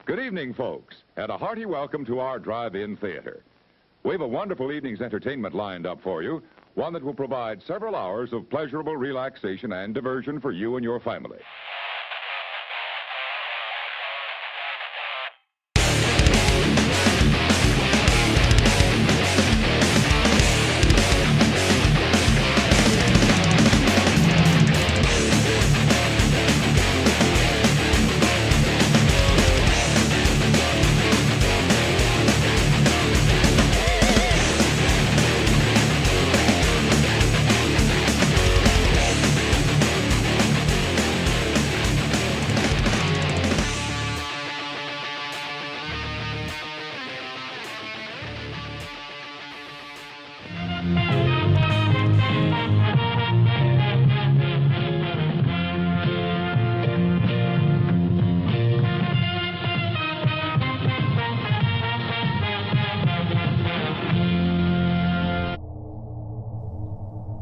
Good evening, folks, and a hearty welcome to our drive-in theater. We have a wonderful evening's entertainment lined up for you, one that will provide several hours of pleasurable relaxation and diversion for you and your family.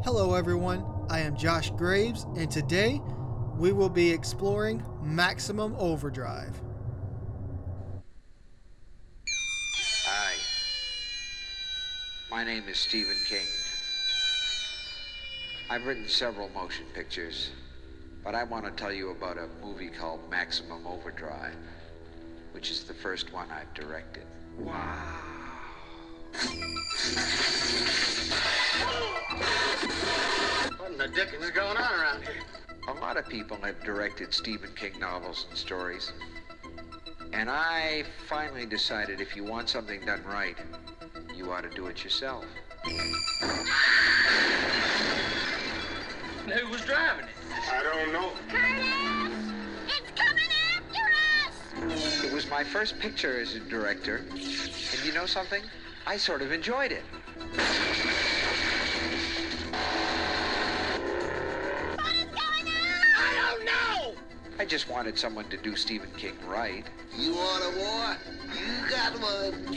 Hello everyone, I am Josh Graves, and today we will be exploring Maximum Overdrive. Hi, my name is Stephen King. I've written several motion pictures, but I want to tell you about a movie called Maximum Overdrive, which is the first one I've directed. Wow. What in the dickens is going on around here? A lot of people have directed Stephen King novels and stories. And I finally decided if you want something done right, you ought to do it yourself. Who was driving it? I don't know. Curtis! It's coming after us! It was my first picture as a director, and you know something? I sort of enjoyed it. What is going on? I don't know! I just wanted someone to do Stephen King right. You want a war? You got one.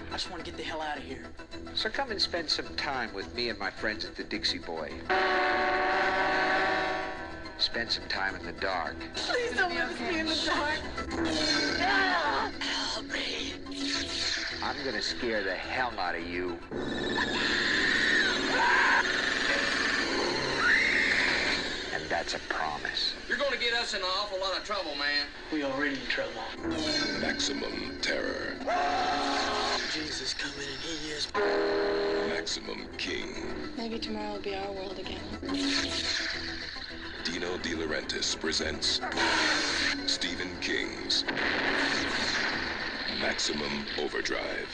I just want to get the hell out of here. So come and spend some time with me and my friends at the Dixie Boy. Spend some time in the dark. Please don't let us be in the dark. Help me. I'm gonna scare the hell out of you. And that's a promise. You're going to get us in an awful lot of trouble, man. We already in trouble. Maximum terror. Jesus coming and he is. Maximum King. Maybe tomorrow will be our world again. Dino De Laurentiis presents Stephen King's Maximum Overdrive.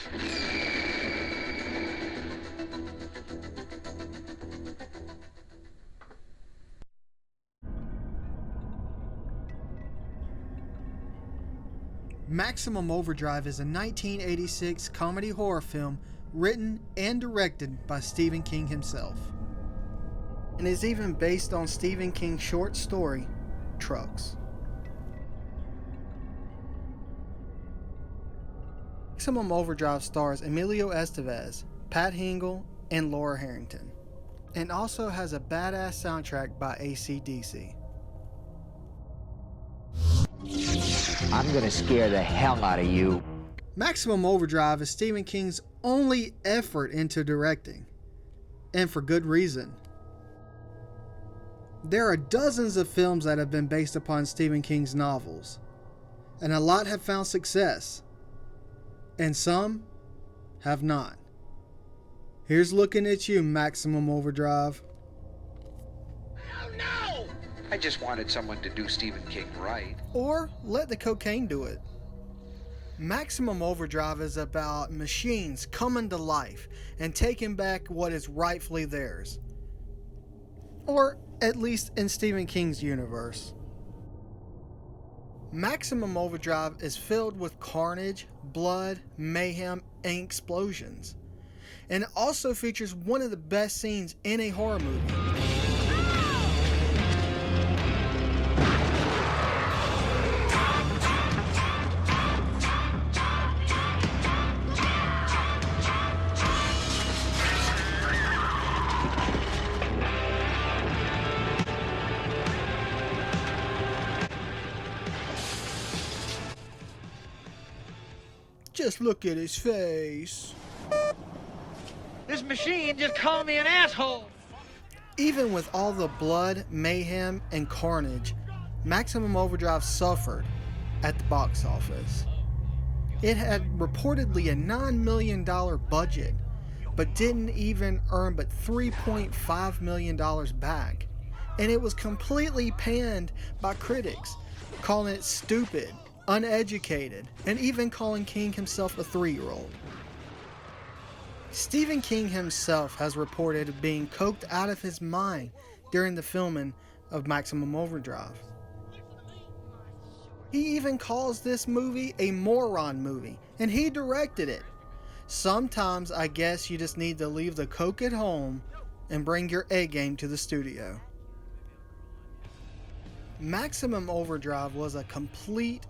Maximum Overdrive is a 1986 comedy horror film written and directed by Stephen King himself, and is even based on Stephen King's short story, Trucks. Maximum Overdrive stars Emilio Estevez, Pat Hingle, and Laura Harrington, and also has a badass soundtrack by AC/DC. I'm gonna scare the hell out of you. Maximum Overdrive is Stephen King's only effort into directing, and for good reason. There are dozens of films that have been based upon Stephen King's novels, and a lot have found success, and some have not. Here's looking at you, Maximum Overdrive. Oh no! I just wanted someone to do Stephen King right. Or let the cocaine do it. Maximum Overdrive is about machines coming to life and taking back what is rightfully theirs. Or at least in Stephen King's universe. Maximum Overdrive is filled with carnage, blood, mayhem, and explosions. And it also features one of the best scenes in a horror movie. Just look at his face. This machine just called me an asshole. Even with all the blood, mayhem, and carnage, Maximum Overdrive suffered at the box office. It had reportedly a $9 million budget, but didn't even earn but $3.5 million back. And it was completely panned by critics, calling it stupid, uneducated, and even calling King himself a 3-year-old. Stephen King himself has reported being coked out of his mind during the filming of Maximum Overdrive. He even calls this movie a moron movie, and he directed it. Sometimes I guess you just need to leave the coke at home and bring your A game to the studio. Maximum Overdrive was a complete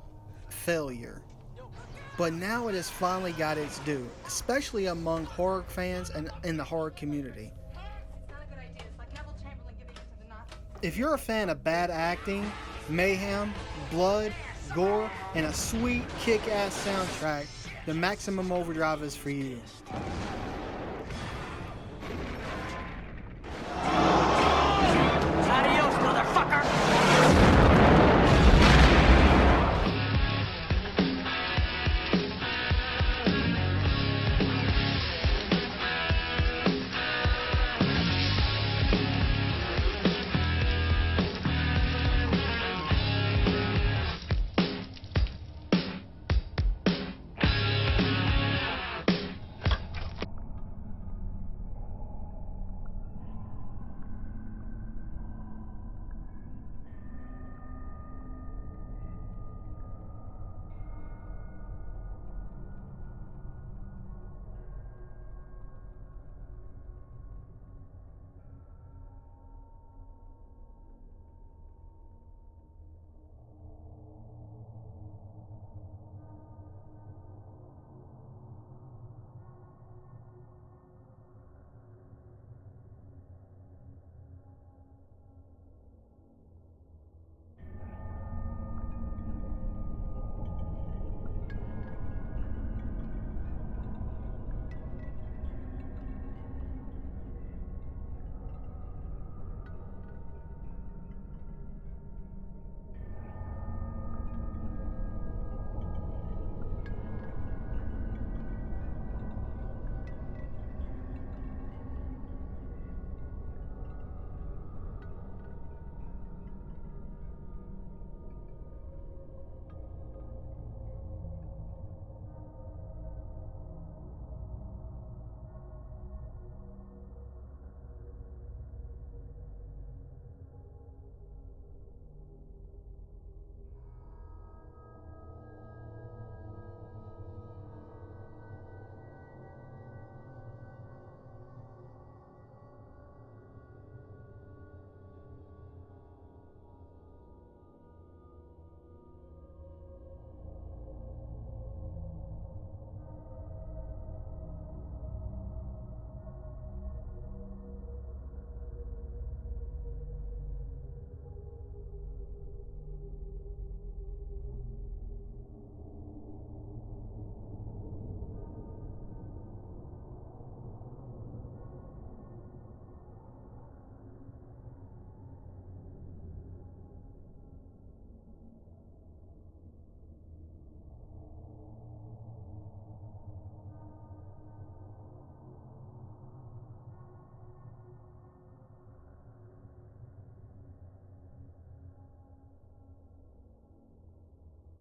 failure, but now it has finally got its due, especially among horror fans and in the horror community. If you're a fan of bad acting, mayhem, blood, gore, and a sweet kick-ass soundtrack, then Maximum Overdrive is for you.